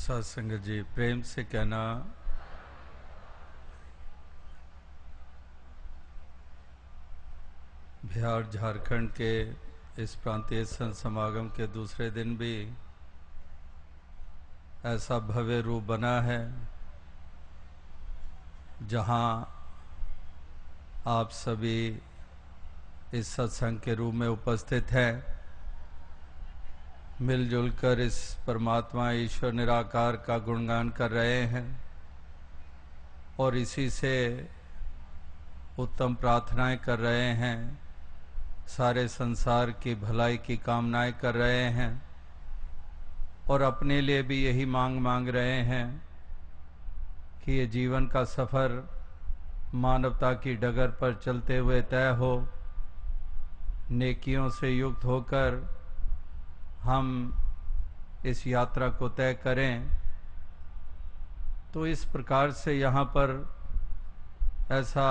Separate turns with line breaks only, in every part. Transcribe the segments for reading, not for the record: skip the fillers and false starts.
सत्संग जी, प्रेम से कहना बिहार झारखंड के इस प्रांतीय संत समागम के दूसरे दिन भी ऐसा भव्य रूप बना है जहां आप सभी इस सत्संग के रूप में उपस्थित हैं, मिलजुल कर इस परमात्मा ईश्वर निराकार का गुणगान कर रहे हैं और इसी से उत्तम प्रार्थनाएं कर रहे हैं, सारे संसार की भलाई की कामनाएं कर रहे हैं और अपने लिए भी यही मांग रहे हैं कि ये जीवन का सफ़र मानवता की डगर पर चलते हुए तय हो, नेकियों से युक्त होकर हम इस यात्रा को तय करें। तो इस प्रकार से यहाँ पर ऐसा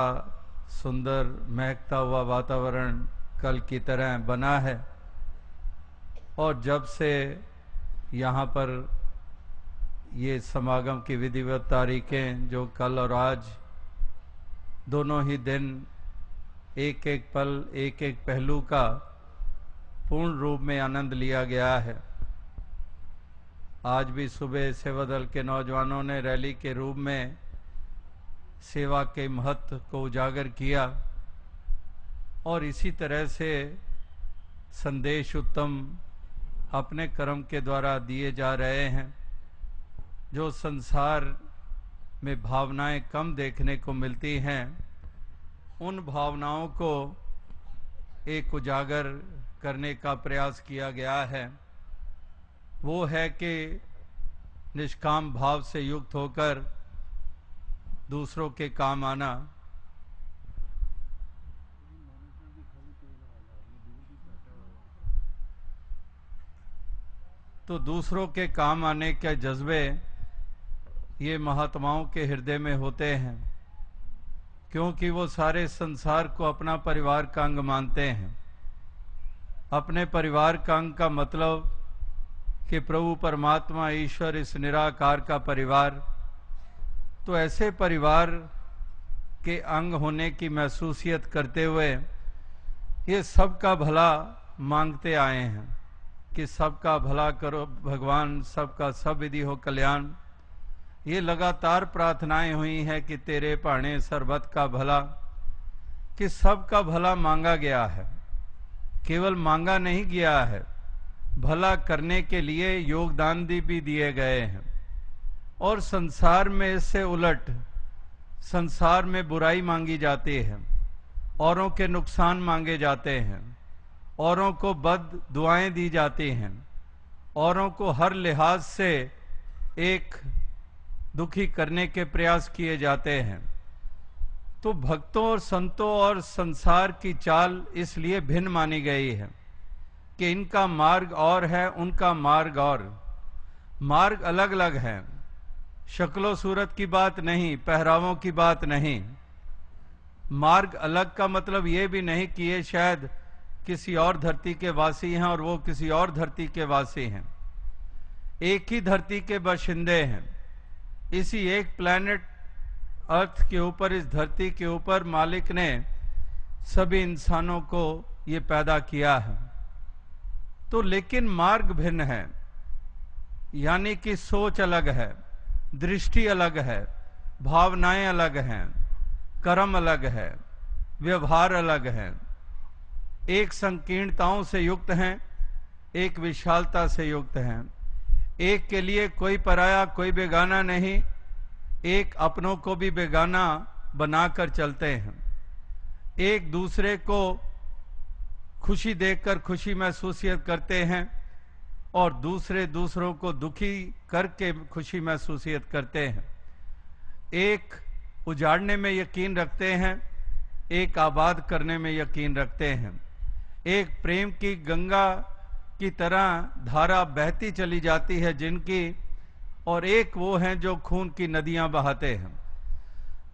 सुंदर महकता हुआ वातावरण कल की तरह बना है और जब से यहाँ पर ये समागम की विधिवत तारीखें जो कल और आज दोनों ही दिन एक एक पल एक एक पहलू का पूर्ण रूप में आनंद लिया गया है। आज भी सुबह सेवा दल के नौजवानों ने रैली के रूप में सेवा के महत्व को उजागर किया और इसी तरह से संदेश उत्तम अपने कर्म के द्वारा दिए जा रहे हैं। जो संसार में भावनाएं कम देखने को मिलती हैं, उन भावनाओं को एक उजागर करने का प्रयास किया गया है। वो है कि निष्काम भाव से युक्त होकर दूसरों के काम आना। तो दूसरों के काम आने के जज्बे ये महात्माओं के हृदय में होते हैं, क्योंकि वो सारे संसार को अपना परिवार का अंग मानते हैं। अपने परिवार का अंग का मतलब कि प्रभु परमात्मा ईश्वर इस निराकार का परिवार। तो ऐसे परिवार के अंग होने की महसूसियत करते हुए ये सबका भला मांगते आए हैं कि सबका भला करो भगवान, सबका सब विधि हो कल्याण। ये लगातार प्रार्थनाएं हुई हैं कि तेरे भाणे सर्वत का भला, कि सबका भला मांगा गया है। केवल मांगा नहीं गया है, भला करने के लिए योगदान भी दिए गए हैं। और संसार में इससे उलट संसार में बुराई मांगी जाती है, औरों के नुकसान मांगे जाते हैं, औरों को बद दुआएं दी जाती हैं, औरों को हर लिहाज से एक दुखी करने के प्रयास किए जाते हैं। तो भक्तों और संतों और संसार की चाल इसलिए भिन्न मानी गई है कि इनका मार्ग और है, उनका मार्ग और। मार्ग अलग अलग है, शक्लो सूरत की बात नहीं, पहरावों की बात नहीं। मार्ग अलग का मतलब ये भी नहीं कि ये शायद किसी और धरती के वासी हैं और वो किसी और धरती के वासी हैं। एक ही धरती के बाशिंदे हैं। इसी एक प्लैनेट अर्थ के ऊपर, इस धरती के ऊपर मालिक ने सभी इंसानों को ये पैदा किया है। तो लेकिन मार्ग भिन्न है, यानी कि सोच अलग है, दृष्टि अलग है, भावनाएं अलग हैं, कर्म अलग है, व्यवहार अलग है। एक संकीर्णताओं से युक्त हैं, एक विशालता से युक्त हैं। एक के लिए कोई पराया कोई बेगाना नहीं, एक अपनों को भी बेगाना बनाकर चलते हैं। एक दूसरे को खुशी देखकर खुशी महसूसियत करते हैं और दूसरे दूसरों को दुखी करके खुशी महसूसियत करते हैं। एक उजाड़ने में यकीन रखते हैं, एक आबाद करने में यकीन रखते हैं। एक प्रेम की गंगा की तरह धारा बहती चली जाती है जिनकी, और एक वो हैं जो खून की नदियां बहाते हैं।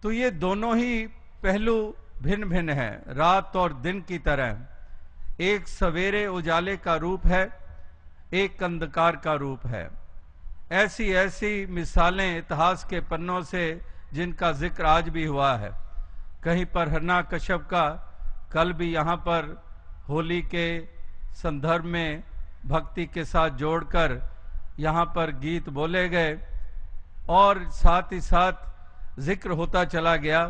तो ये दोनों ही पहलू भिन्न भिन्न हैं, रात और दिन की तरह। एक सवेरे उजाले का रूप है, एक अंधकार का रूप है। ऐसी ऐसी मिसालें इतिहास के पन्नों से जिनका जिक्र आज भी हुआ है। कहीं पर हिरण्यकश्यप का, कल भी यहाँ पर होली के संदर्भ में भक्ति के साथ जोड़कर यहाँ पर गीत बोले गए और साथ ही साथ जिक्र होता चला गया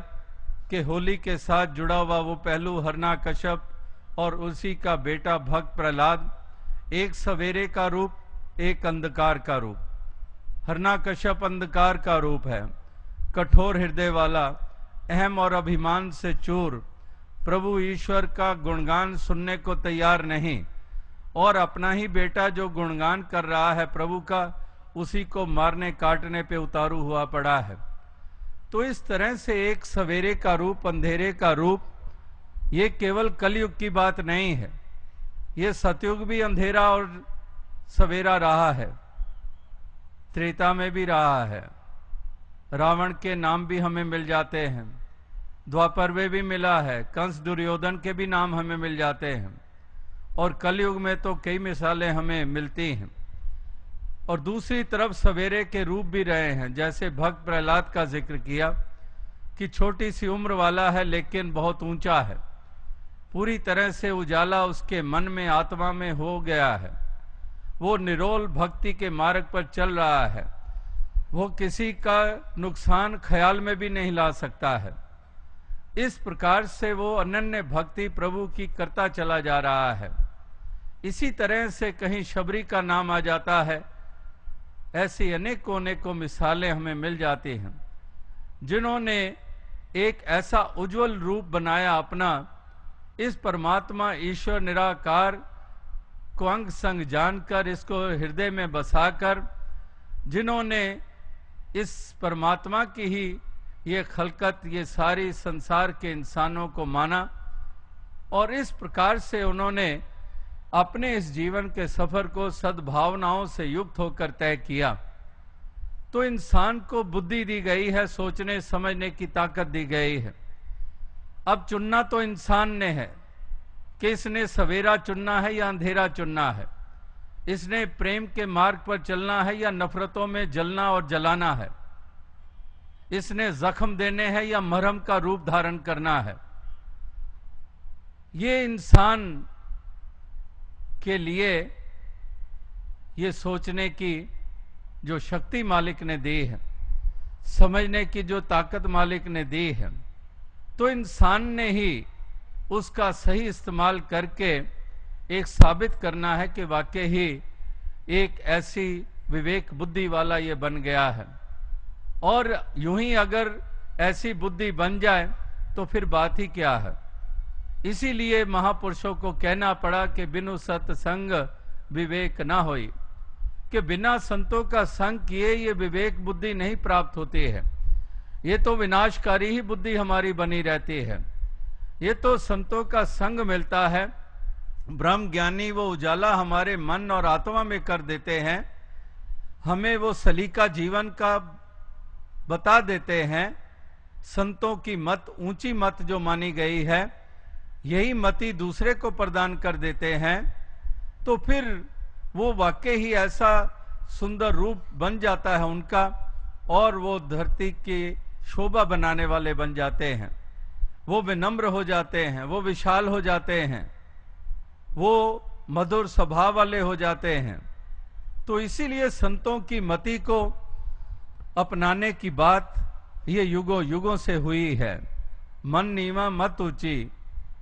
कि होली के साथ जुड़ा हुआ वो पहलू हिरण्यकश्यप और उसी का बेटा भक्त प्रहलाद, एक सवेरे का रूप, एक अंधकार का रूप। हिरण्यकश्यप अंधकार का रूप है, कठोर हृदय वाला, अहम और अभिमान से चूर, प्रभु ईश्वर का गुणगान सुनने को तैयार नहीं, और अपना ही बेटा जो गुणगान कर रहा है प्रभु का, उसी को मारने काटने पे उतारू हुआ पड़ा है। तो इस तरह से एक सवेरे का रूप, अंधेरे का रूप, ये केवल कलयुग की बात नहीं है, ये सतयुग भी अंधेरा और सवेरा रहा है, त्रेता में भी रहा है। रावण के नाम भी हमें मिल जाते हैं, द्वापर में भी मिला है, कंस दुर्योधन के भी नाम हमें मिल जाते हैं, और कलयुग में तो कई मिसालें हमें मिलती हैं। और दूसरी तरफ सवेरे के रूप भी रहे हैं, जैसे भक्त प्रहलाद का जिक्र किया कि छोटी सी उम्र वाला है लेकिन बहुत ऊंचा है, पूरी तरह से उजाला उसके मन में, आत्मा में हो गया है, वो निरोल भक्ति के मार्ग पर चल रहा है, वो किसी का नुकसान ख्याल में भी नहीं ला सकता है। इस प्रकार से वो अनन्य भक्ति प्रभु की करता चला जा रहा है। इसी तरह से कहीं शबरी का नाम आ जाता है। ऐसी अनेकों अनेकों मिसालें हमें मिल जाती हैं, जिन्होंने एक ऐसा उज्जवल रूप बनाया अपना, इस परमात्मा ईश्वर निराकार को अंग संग जानकर, इसको हृदय में बसाकर, जिन्होंने इस परमात्मा की ही ये खलकत, ये सारी संसार के इंसानों को माना, और इस प्रकार से उन्होंने अपने इस जीवन के सफर को सद्भावनाओं से युक्त होकर तय किया। तो इंसान को बुद्धि दी गई है, सोचने समझने की ताकत दी गई है। अब चुनना तो इंसान ने है कि इसने सवेरा चुनना है या अंधेरा चुनना है, इसने प्रेम के मार्ग पर चलना है या नफरतों में जलना और जलाना है, इसने जख्म देने हैं या मरहम का रूप धारण करना है। ये इंसान के लिए ये सोचने की जो शक्ति मालिक ने दी है, समझने की जो ताकत मालिक ने दी है, तो इंसान ने ही उसका सही इस्तेमाल करके एक साबित करना है कि वाकई ही एक ऐसी विवेक बुद्धि वाला ये बन गया है। और यूं ही अगर ऐसी बुद्धि बन जाए तो फिर बात ही क्या है। इसीलिए महापुरुषों को कहना पड़ा कि बिनु सत्संग विवेक ना होई, कि बिना संतों का संग किए ये विवेक बुद्धि नहीं प्राप्त होती है। ये तो विनाशकारी ही बुद्धि हमारी बनी रहती है। ये तो संतों का संग मिलता है, ब्रह्म ज्ञानी वो उजाला हमारे मन और आत्मा में कर देते हैं, हमें वो सलीका जीवन का बता देते हैं। संतों की मत, ऊंची मत जो मानी गई है, यही मति दूसरे को प्रदान कर देते हैं। तो फिर वो वाकई ही ऐसा सुंदर रूप बन जाता है उनका, और वो धरती की शोभा बनाने वाले बन जाते हैं। वो विनम्र हो जाते हैं, वो विशाल हो जाते हैं, वो मधुर स्वभाव वाले हो जाते हैं। तो इसीलिए संतों की मति को अपनाने की बात ये युगों युगों से हुई है। मन नीवा मत ऊंची,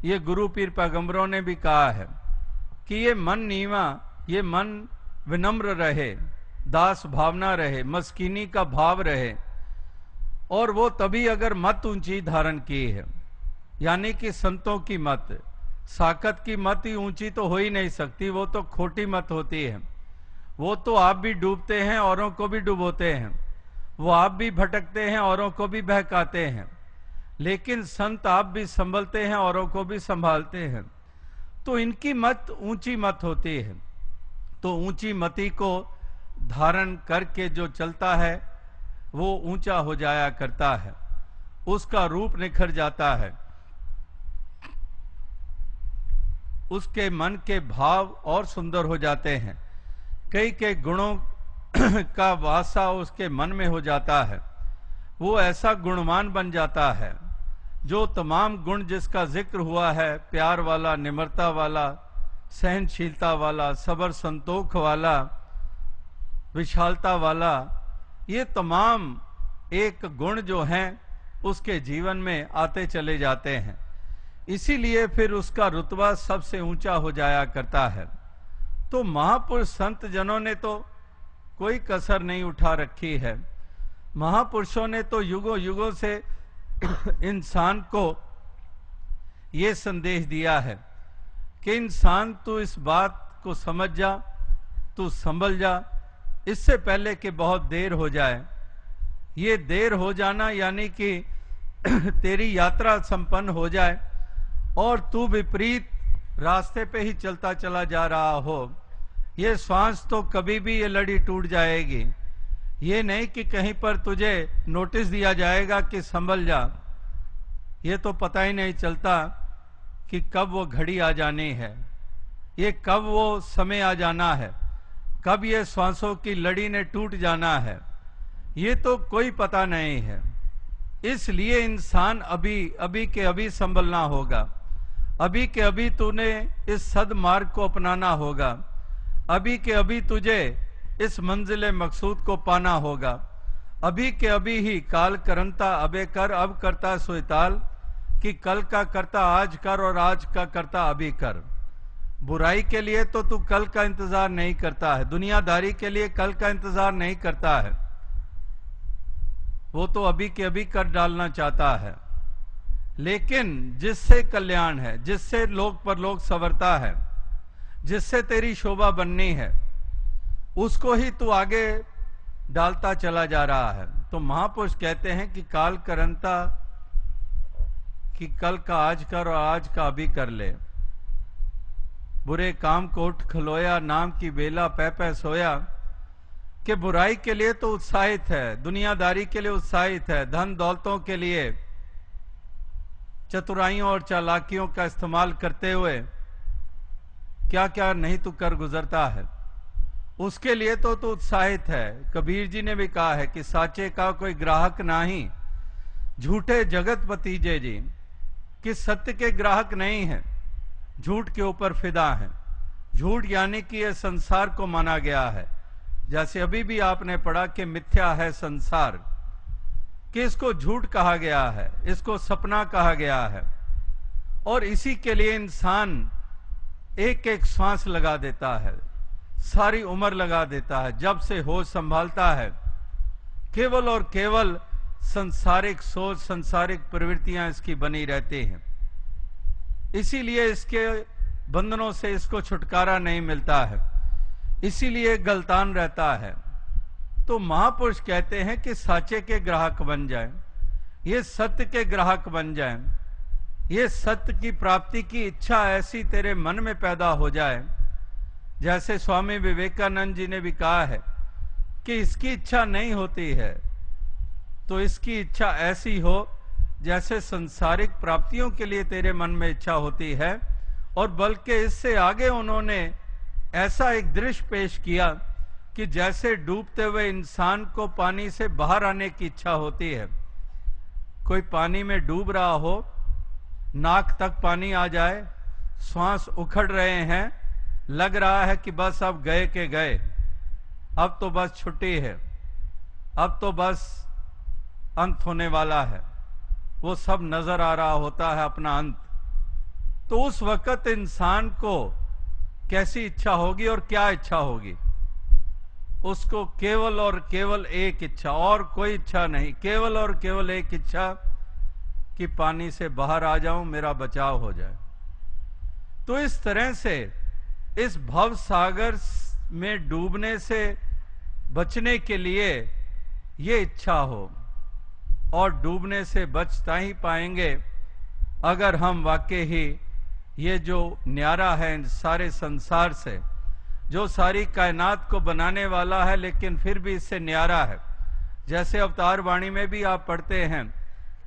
ये गुरु पीर पैगंबरों ने भी कहा है कि ये मन नीवा, ये मन विनम्र रहे, दास भावना रहे, मस्कीनी का भाव रहे। और वो तभी अगर मत ऊंची धारण की है, यानी कि संतों की मत, साकत की मत ही ऊंची तो हो ही नहीं सकती, वो तो खोटी मत होती है। वो तो आप भी डूबते हैं, औरों को भी डुबोते हैं, वो आप भी भटकते हैं, औरों को भी बहकाते हैं। लेकिन संत आप भी संभलते हैं, औरों को भी संभालते हैं। तो इनकी मत ऊंची मत होती है। तो ऊंची मति को धारण करके जो चलता है वो ऊंचा हो जाया करता है, उसका रूप निखर जाता है, उसके मन के भाव और सुंदर हो जाते हैं। कई के गुणों का वासा उसके मन में हो जाता है, वो ऐसा गुणवान बन जाता है जो तमाम गुण जिसका जिक्र हुआ है, प्यार वाला, निम्रता वाला, सहनशीलता वाला, सब्र संतोख वाला, विशालता वाला, ये तमाम एक गुण जो हैं उसके जीवन में आते चले जाते हैं। इसीलिए फिर उसका रुतबा सबसे ऊंचा हो जाया करता है। तो महापुरुष संत जनों ने तो कोई कसर नहीं उठा रखी है। महापुरुषों ने तो युगों युगों से इंसान को ये संदेश दिया है कि इंसान तू इस बात को समझ जा, तू संभल जा, इससे पहले कि बहुत देर हो जाए। ये देर हो जाना यानी कि तेरी यात्रा संपन्न हो जाए और तू विपरीत रास्ते पे ही चलता चला जा रहा हो। ये श्वास तो कभी भी ये लड़ी टूट जाएगी। ये नहीं कि कहीं पर तुझे नोटिस दिया जाएगा कि संभल जा। ये तो पता ही नहीं चलता कि कब वो घड़ी आ जानी है, ये कब वो समय आ जाना है, कब ये श्वासों की लड़ी ने टूट जाना है, ये तो कोई पता नहीं है। इसलिए इंसान अभी के अभी संभलना होगा। अभी के अभी तूने इस सद्मार्ग को अपनाना होगा। अभी के अभी तुझे इस मंजिल मकसूद को पाना होगा। अभी के अभी ही काल करंता अबे कर, अब करता सोयताल, कि कल का करता आज कर और आज का करता अभी कर। बुराई के लिए तो तू कल का इंतजार नहीं करता है, दुनियादारी के लिए कल का इंतजार नहीं करता है, वो तो अभी के अभी कर डालना चाहता है। लेकिन जिससे कल्याण है, जिससे लोक परलोक संवरता है, जिससे तेरी शोभा बननी है, उसको ही तू आगे डालता चला जा रहा है। तो महापुरुष कहते हैं कि काल करंता, कि कल का आज कर और आज का अभी कर ले। बुरे काम को उठ खलोया, नाम की बेला पै पै सोया। कि बुराई के लिए तो उत्साहित है, दुनियादारी के लिए उत्साहित है, धन दौलतों के लिए चतुराइयों और चालाकियों का इस्तेमाल करते हुए क्या क्या नहीं तो कर गुजरता है, उसके लिए तो उत्साहित है। कबीर जी ने भी कहा है कि साचे का कोई ग्राहक नहीं, झूठे जगत भतीजे जी, कि सत्य के ग्राहक नहीं है, झूठ के ऊपर फिदा है। झूठ यानी कि यह संसार को माना गया है। जैसे अभी भी आपने पढ़ा कि मिथ्या है संसार, कि इसको झूठ कहा गया है, इसको सपना कहा गया है। और इसी के लिए इंसान एक एक श्वास लगा देता है, सारी उम्र लगा देता है, जब से होश संभालता है, केवल और केवल संसारिक सोच, संसारिक प्रवृत्तियां इसकी बनी रहती हैं। इसीलिए इसके बंधनों से इसको छुटकारा नहीं मिलता है, इसीलिए गलतान रहता है। तो महापुरुष कहते हैं कि साचे के ग्राहक बन जाएं, ये सत्य के ग्राहक बन जाएं, ये सत्य की प्राप्ति की इच्छा ऐसी तेरे मन में पैदा हो जाए। जैसे स्वामी विवेकानंद जी ने भी कहा है कि इसकी इच्छा नहीं होती है तो इसकी इच्छा ऐसी हो जैसे संसारिक प्राप्तियों के लिए तेरे मन में इच्छा होती है। और बल्कि इससे आगे उन्होंने ऐसा एक दृश्य पेश किया कि जैसे डूबते हुए इंसान को पानी से बाहर आने की इच्छा होती है। कोई पानी में डूब रहा हो, नाक तक पानी आ जाए, श्वास उखड़ रहे हैं, लग रहा है कि बस अब गए के गए, अब तो बस छुट्टी है, अब तो बस अंत होने वाला है, वो सब नजर आ रहा होता है अपना अंत। तो उस वक्त इंसान को कैसी इच्छा होगी और क्या इच्छा होगी? उसको केवल और केवल एक इच्छा, और कोई इच्छा नहीं, केवल और केवल एक इच्छा कि पानी से बाहर आ जाऊं, मेरा बचाव हो जाए। तो इस तरह से इस भव सागर में डूबने से बचने के लिए ये इच्छा हो, और डूबने से बचता ही पाएंगे अगर हम वाकई ही ये जो न्यारा है सारे संसार से, जो सारी कायनात को बनाने वाला है लेकिन फिर भी इससे न्यारा है। जैसे अवतार वाणी में भी आप पढ़ते हैं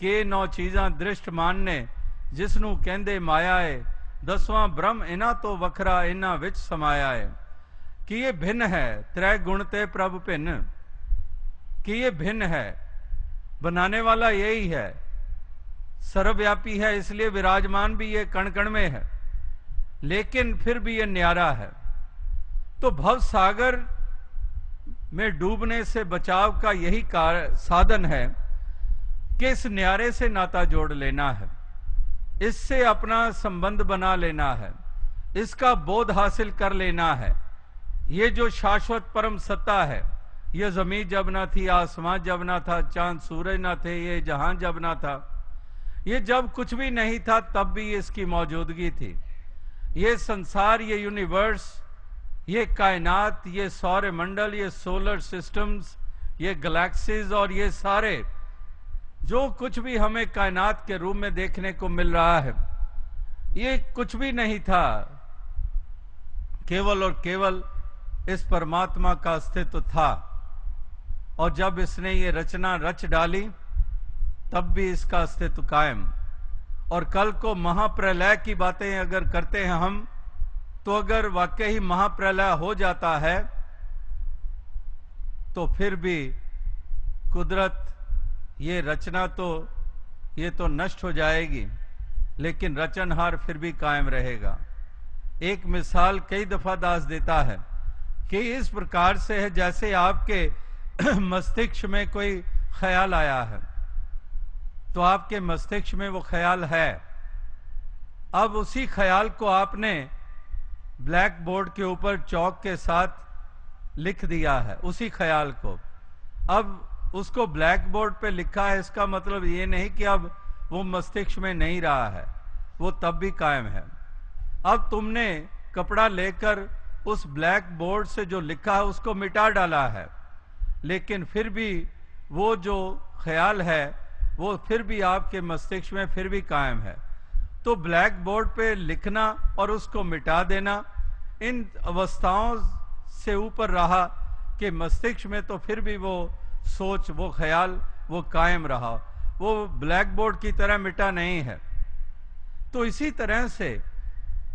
कि 9 चीज़ां दृष्ट मानने जिसनू कहंदे माया है, 10वां ब्रह्म इना तो वखरा इना विच समाया है। कि ये भिन्न है, त्रय गुण ते प्रभु भिन्न, कि ये भिन्न है। बनाने वाला यही है, सर्वव्यापी है, इसलिए विराजमान भी ये कण कण में है, लेकिन फिर भी ये न्यारा है। तो भव सागर में डूबने से बचाव का यही साधन है कि इस न्यारे से नाता जोड़ लेना है, इससे अपना संबंध बना लेना है, इसका बोध हासिल कर लेना है। ये जो शाश्वत परम सत्ता है, ये जमीन जब ना थी, आसमान जब ना था, चांद सूरज ना थे, ये जहां जब ना था, ये जब कुछ भी नहीं था तब भी इसकी मौजूदगी थी। ये संसार, ये यूनिवर्स, ये कायनात, ये सौर मंडल, ये सोलर सिस्टम्स, ये गैलेक्सीज और ये सारे जो कुछ भी हमें कायनात के रूप में देखने को मिल रहा है, ये कुछ भी नहीं था, केवल और केवल इस परमात्मा का अस्तित्व था। और जब इसने ये रचना रच डाली तब भी इसका अस्तित्व कायम। और कल को महाप्रलय की बातें अगर करते हैं हम, तो अगर वाकई ही महाप्रलय हो जाता है तो फिर भी कुदरत, ये रचना तो ये तो नष्ट हो जाएगी, लेकिन रचनहार फिर भी कायम रहेगा। एक मिसाल कई दफा दास देता है कि इस प्रकार से है जैसे आपके मस्तिष्क में कोई ख्याल आया है, तो आपके मस्तिष्क में वो ख्याल है। अब उसी ख्याल को आपने ब्लैक बोर्ड के ऊपर चौक के साथ लिख दिया है, उसी ख्याल को। अब उसको ब्लैक बोर्ड पे लिखा है, इसका मतलब ये नहीं कि अब वो मस्तिष्क में नहीं रहा है, वो तब भी कायम है। अब तुमने कपड़ा लेकर उस ब्लैक बोर्ड से जो लिखा है उसको मिटा डाला है, लेकिन फिर भी वो जो ख्याल है वो फिर भी आपके मस्तिष्क में फिर भी कायम है। तो ब्लैक बोर्ड पे लिखना और उसको मिटा देना, इन अवस्थाओं से ऊपर रहा कि मस्तिष्क में तो फिर भी वो सोच, वो ख्याल, वो कायम रहा, वो ब्लैक बोर्ड की तरह मिटा नहीं है। तो इसी तरह से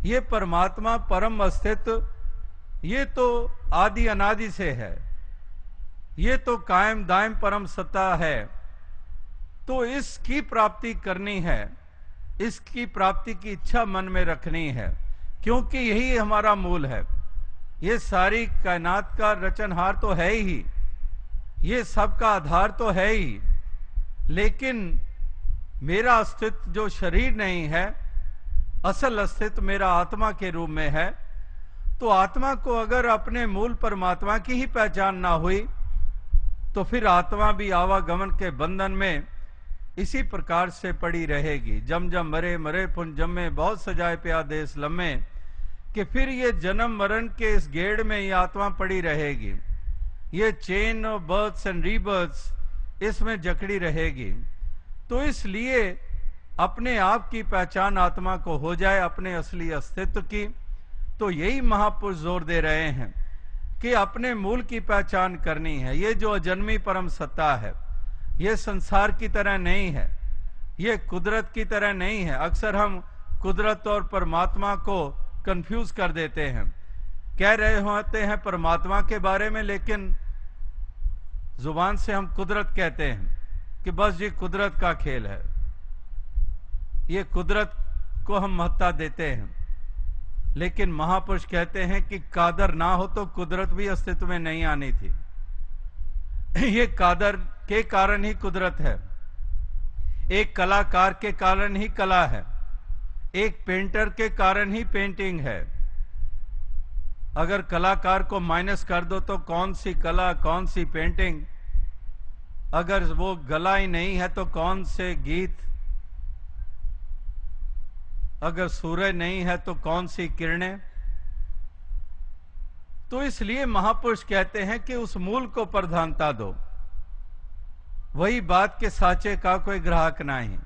ये परमात्मा, परम अस्तित्व, ये तो आदि अनादि से है, ये तो कायम दायम परम सत्ता है। तो इसकी प्राप्ति करनी है, इसकी प्राप्ति की इच्छा मन में रखनी है, क्योंकि यही हमारा मूल है। ये सारी कायनात का रचनहार तो है ही, ये सबका आधार तो है ही, लेकिन मेरा अस्तित्व जो शरीर नहीं है, असल अस्तित्व मेरा आत्मा के रूप में है। तो आत्मा को अगर अपने मूल परमात्मा की ही पहचान ना हुई तो फिर आत्मा भी आवागमन के बंधन में इसी प्रकार से पड़ी रहेगी। जम जम मरे मरे पुन जम्मे, बहुत सजाए प्या देश लम्मे, कि फिर ये जन्म मरण के इस गेड़ में ये आत्मा पड़ी रहेगी, ये chain of births and rebirths, इसमें जकड़ी रहेगी। तो इसलिए अपने आप की पहचान आत्मा को हो जाए, अपने असली अस्तित्व की। तो यही महापुरुष जोर दे रहे हैं कि अपने मूल की पहचान करनी है। ये जो अजन्मी परम सत्ता है, ये संसार की तरह नहीं है, ये कुदरत की तरह नहीं है। अक्सर हम कुदरत और परमात्मा को कंफ्यूज कर देते हैं, कह रहे होते हैं परमात्मा के बारे में, लेकिन जुबान से हम कुदरत कहते हैं कि बस ये कुदरत का खेल है, ये कुदरत को हम महत्ता देते हैं। लेकिन महापुरुष कहते हैं कि कादर ना हो तो कुदरत भी अस्तित्व में नहीं आनी थी। ये कादर के कारण ही कुदरत है, एक कलाकार के कारण ही कला है, एक पेंटर के कारण ही पेंटिंग है। अगर कलाकार को माइनस कर दो तो कौन सी कला, कौन सी पेंटिंग? अगर वो गला ही नहीं है तो कौन से गीत? अगर सूरज नहीं है तो कौन सी किरणें? तो इसलिए महापुरुष कहते हैं कि उस मूल को प्रधानता दो। वही बात के साचे का कोई ग्राहक नहीं,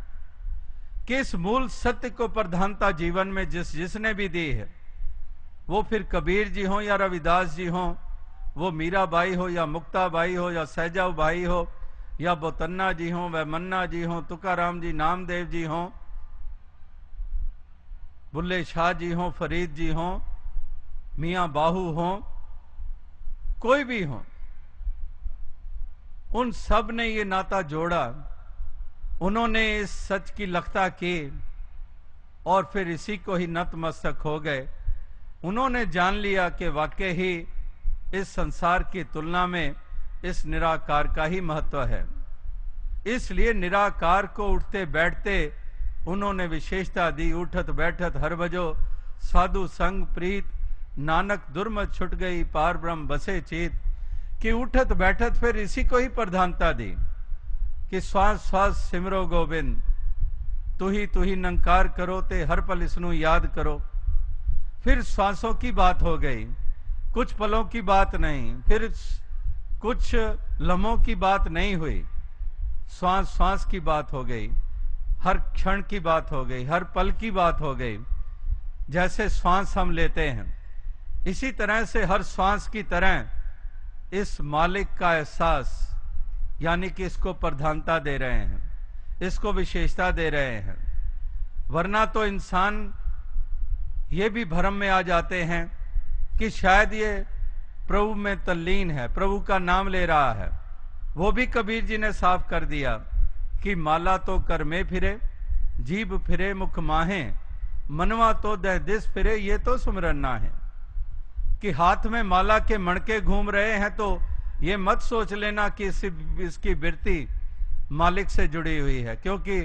कि इस मूल सत्य को प्रधानता जीवन में जिसने भी दी है, वो फिर कबीर जी हो या रविदास जी हो, वो मीराबाई हो या मुक्ताबाई हो या सहजाऊ भाई हो या बोतन्ना जी हो, वह मन्ना जी हो, तुकाराम जी, नामदेव जी हो, बुल्ले शाह जी हो, फरीद जी हो, मियाँ बाहू हो, कोई भी हो, उन सब ने ये नाता जोड़ा। उन्होंने इस सच की लख्ता की और फिर इसी को ही नतमस्तक हो गए। उन्होंने जान लिया कि वाकई ही इस संसार की तुलना में इस निराकार का ही महत्व है। इसलिए निराकार को उठते बैठते उन्होंने विशेषता दी। उठत बैठत हर भजो साधु संग प्रीत, नानक दुर्मत छुट गई पार ब्रह्म बसे चीत। कि उठत बैठत फिर इसी को ही प्रधानता दी कि श्वास श्वास सिमरो गोविंद, तू ही नंकार करो ते हर पल इसनु याद करो। फिर श्वासों की बात हो गई, कुछ पलों की बात नहीं, फिर कुछ लम्हों की बात नहीं हुई, श्वास श्वास की बात हो गई, हर क्षण की बात हो गई, हर पल की बात हो गई। जैसे श्वास हम लेते हैं, इसी तरह से हर श्वास की तरह इस मालिक का एहसास, यानी कि इसको प्रधानता दे रहे हैं, इसको विशेषता दे रहे हैं। वरना तो इंसान ये भी भ्रम में आ जाते हैं कि शायद ये प्रभु में तल्लीन है, प्रभु का नाम ले रहा है। वो भी कबीर जी ने साफ कर दिया कि माला तो कर में फिरे, जीभ फिरे मुख माहे, मनवा तो दह दिस फिरे, ये तो सुमिरन ना है। कि हाथ में माला के मणके घूम रहे हैं तो ये मत सोच लेना कि इसकी वृत्ति मालिक से जुड़ी हुई है, क्योंकि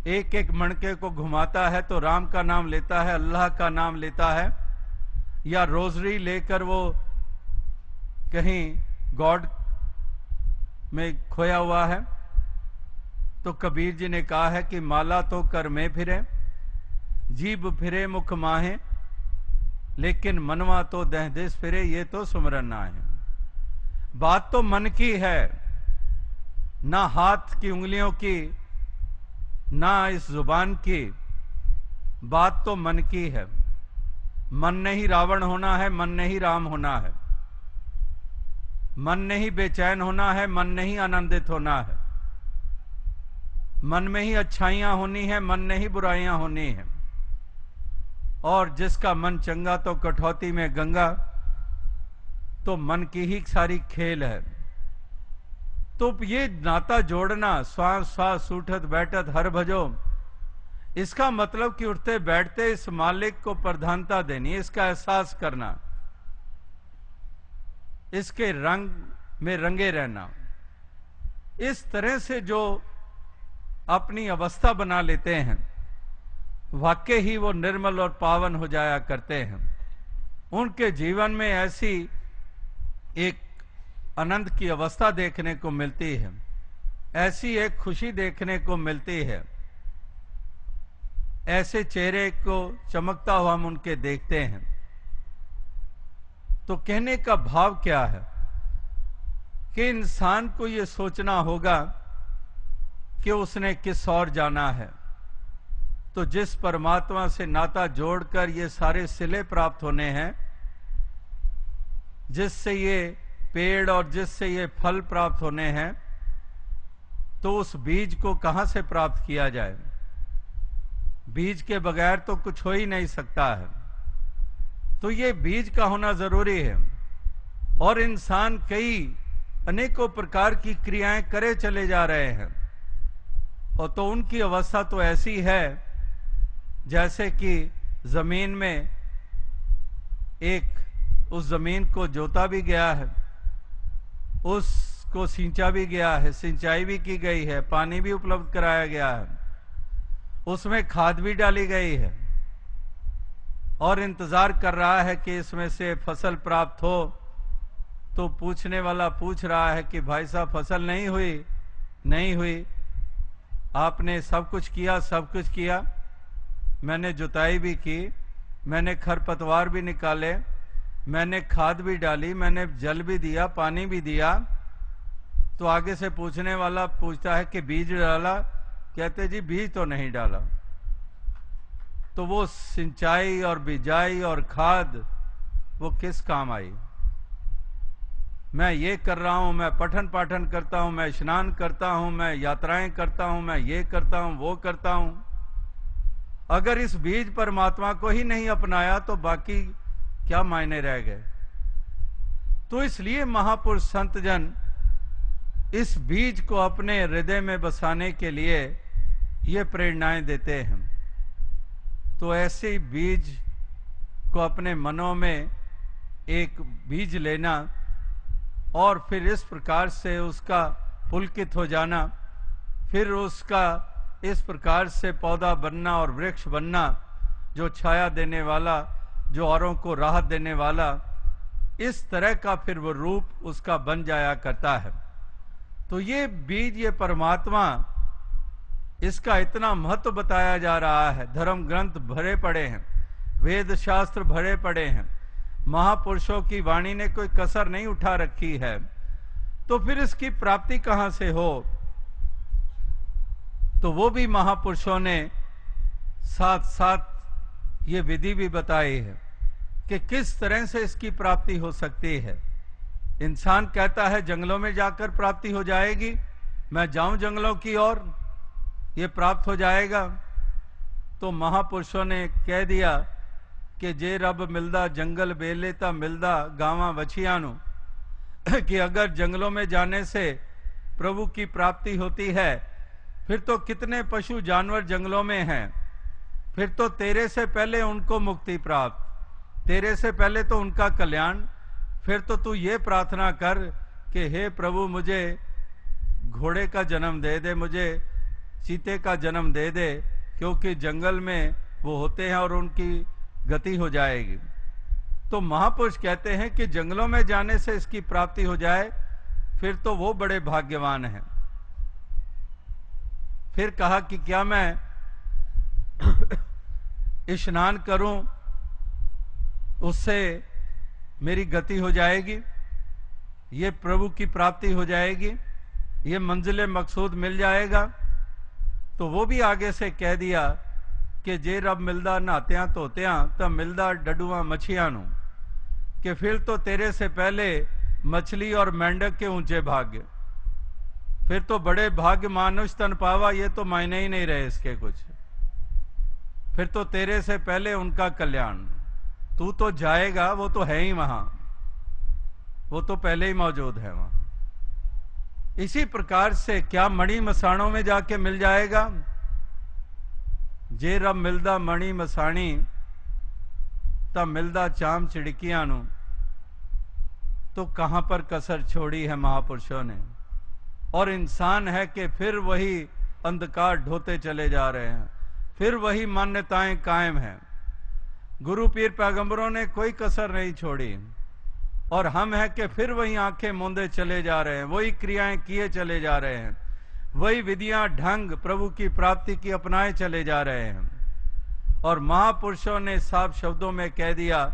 एक एक मणके को घुमाता है तो राम का नाम लेता है, अल्लाह का नाम लेता है, या रोजरी लेकर वो कहीं गॉड में खोया हुआ है। तो कबीर जी ने कहा है कि माला तो कर में फिरे, जीभ फिरे मुख माहे, लेकिन मनवा तो दह दिस फिरे, ये तो सुमरन ना है। बात तो मन की है, ना हाथ की उंगलियों की, ना इस जुबान की, बात तो मन की है। मन ने ही रावण होना है, मन ने ही राम होना है, मन ने ही बेचैन होना है, मन ने ही आनंदित होना है, मन में ही अच्छाइयां होनी है, मन ने ही बुराइयां होनी है। और जिसका मन चंगा तो कठौती में गंगा, तो मन की ही सारी खेल है। तो ये नाता जोड़ना, श्वास श्वास उठत बैठत हर भजो, इसका मतलब कि उठते बैठते इस मालिक को प्रधानता देनी, इसका एहसास करना, इसके रंग में रंगे रहना। इस तरह से जो अपनी अवस्था बना लेते हैं, वाकई ही वो निर्मल और पावन हो जाया करते हैं। उनके जीवन में ऐसी एक आनंद की अवस्था देखने को मिलती है, ऐसी एक खुशी देखने को मिलती है, ऐसे चेहरे को चमकता हुआ हम उनके देखते हैं। तो कहने का भाव क्या है कि इंसान को यह सोचना होगा कि उसने किस ओर जाना है। तो जिस परमात्मा से नाता जोड़कर ये सारे सिले प्राप्त होने हैं, जिससे ये पेड़ और जिससे ये फल प्राप्त होने हैं, तो उस बीज को कहां से प्राप्त किया जाए? बीज के बगैर तो कुछ हो ही नहीं सकता है। तो ये बीज का होना जरूरी है। और इंसान कई अनेकों प्रकार की क्रियाएं करे चले जा रहे हैं, और तो उनकी अवस्था तो ऐसी है जैसे कि जमीन में एक उस जमीन को जोता भी गया है, उसको सींचा भी गया है, सिंचाई भी की गई है, पानी भी उपलब्ध कराया गया है, उसमें खाद भी डाली गई है, और इंतजार कर रहा है कि इसमें से फसल प्राप्त हो। तो पूछने वाला पूछ रहा है कि भाई साहब फसल नहीं हुई? नहीं हुई। आपने सब कुछ किया, सब कुछ किया, मैंने जुताई भी की, मैंने खरपतवार भी निकाले, मैंने खाद भी डाली, मैंने जल भी दिया, पानी भी दिया। तो आगे से पूछने वाला पूछता है कि बीज डाला? कहते जी बीज तो नहीं डाला। तो वो सिंचाई और बिजाई और खाद वो किस काम आई? मैं ये कर रहा हूं, मैं पठन पाठन करता हूं, मैं स्नान करता हूं, मैं यात्राएं करता हूं, मैं ये करता हूं, वो करता हूं। अगर इस बीज परमात्मा को ही नहीं अपनाया तो बाकी क्या मायने रह गए? तो इसलिए महापुरुष संत जन इस बीज को अपने हृदय में बसाने के लिए ये प्रेरणाएं देते हैं। तो ऐसे ही बीज को अपने मनों में एक बीज लेना और फिर इस प्रकार से उसका पुलकित हो जाना, फिर उसका इस प्रकार से पौधा बनना और वृक्ष बनना, जो छाया देने वाला, जो औरों को राहत देने वाला, इस तरह का फिर वो रूप उसका बन जाया करता है। तो ये बीज, ये परमात्मा, इसका इतना महत्व बताया जा रहा है। धर्म ग्रंथ भरे पड़े हैं, वेद शास्त्र भरे पड़े हैं, महापुरुषों की वाणी ने कोई कसर नहीं उठा रखी है। तो फिर इसकी प्राप्ति कहां से हो? तो वो भी महापुरुषों ने साथ साथ ये विधि भी बताई है कि किस तरह से इसकी प्राप्ति हो सकती है। इंसान कहता है जंगलों में जाकर प्राप्ति हो जाएगी, मैं जाऊं जंगलों की ओर, ये प्राप्त हो जाएगा। तो महापुरुषों ने कह दिया कि जे रब मिलदा जंगल बेलेता मिलदा गावा वछियानु, कि अगर जंगलों में जाने से प्रभु की प्राप्ति होती है, फिर तो कितने पशु जानवर जंगलों में हैं, फिर तो तेरे से पहले उनको मुक्ति प्राप्त, तेरे से पहले तो उनका कल्याण। फिर तो तू ये प्रार्थना कर कि हे प्रभु मुझे घोड़े का जन्म दे दे, मुझे चीते का जन्म दे दे, क्योंकि जंगल में वो होते हैं और उनकी गति हो जाएगी। तो महापुरुष कहते हैं कि जंगलों में जाने से इसकी प्राप्ति हो जाए, फिर तो वो बड़े भाग्यवान हैं। फिर कहा कि क्या मैं स्नान करूं, उससे मेरी गति हो जाएगी, ये प्रभु की प्राप्ति हो जाएगी, ये मंजिल मकसूद मिल जाएगा? तो वो भी आगे से कह दिया कि जे रब मिलदा नहात्या धोत्या तब मिलदा डडुआ मछियां नू, कि फिर तो तेरे से पहले मछली और मेंढक के ऊंचे भाग्य, फिर तो बड़े भाग्य मानुष तन पावा, ये तो मायने ही नहीं रहे इसके कुछ। फिर तो तेरे से पहले उनका कल्याण, तू तो जाएगा, वो तो है ही वहां, वो तो पहले ही मौजूद है वहां। इसी प्रकार से क्या मणि मसाणों में जाके मिल जाएगा? जे रब मिलदा मणि मसाणी तब मिलदा चाम चिड़कियां नू, तो कहां पर कसर छोड़ी है महापुरुषों ने। और इंसान है कि फिर वही अंधकार ढोते चले जा रहे हैं, फिर वही मान्यताएं कायम हैं। गुरु पीर पैगंबरों ने कोई कसर नहीं छोड़ी, और हम है कि फिर वही आंखें मूंदे चले जा रहे हैं, वही क्रियाएं किए चले जा रहे हैं, वही विधियां ढंग प्रभु की प्राप्ति की अपनाए चले जा रहे हैं। और महापुरुषों ने साफ शब्दों में कह दिया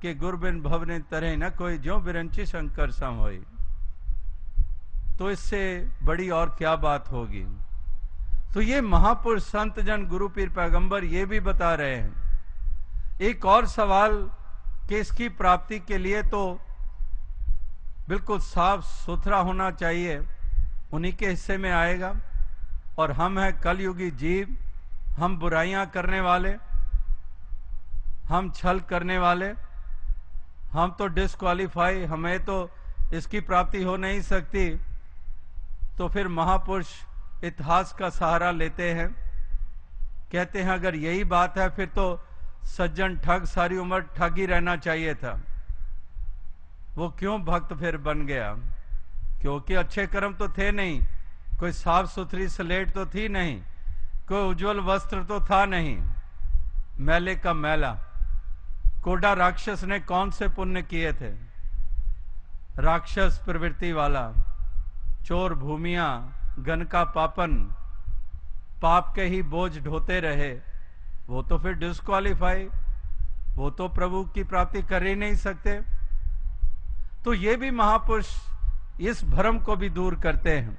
कि गुरबिन भवने तरह न कोई, जो बिरंची शंकर सम होई। तो इससे बड़ी और क्या बात होगी? तो ये महापुरुष संत जन गुरु पीर पैगंबर ये भी बता रहे हैं। एक और सवाल कि इसकी प्राप्ति के लिए तो बिल्कुल साफ सुथरा होना चाहिए, उन्हीं के हिस्से में आएगा। और हम हैं कलयुगी जीव, हम बुराइयां करने वाले, हम छल करने वाले, हम तो डिस्क्वालीफाई, हमें तो इसकी प्राप्ति हो नहीं सकती। तो फिर महापुरुष इतिहास का सहारा लेते हैं, कहते हैं अगर यही बात है फिर तो सज्जन ठग सारी उम्र ठग ही रहना चाहिए था। वो क्यों भक्त फिर बन गया? क्योंकि अच्छे कर्म तो थे नहीं, कोई साफ सुथरी स्लेट तो थी नहीं, कोई उज्जवल वस्त्र तो था नहीं, मैले का मैला। कोडा राक्षस ने कौन से पुण्य किए थे? राक्षस प्रवृत्ति वाला, चोर भूमियां, गन का पापन, पाप के ही बोझ ढोते रहे, वो तो फिर डिस्क्वालीफाई, वो तो प्रभु की प्राप्ति कर ही नहीं सकते। तो ये भी महापुरुष इस भ्रम को भी दूर करते हैं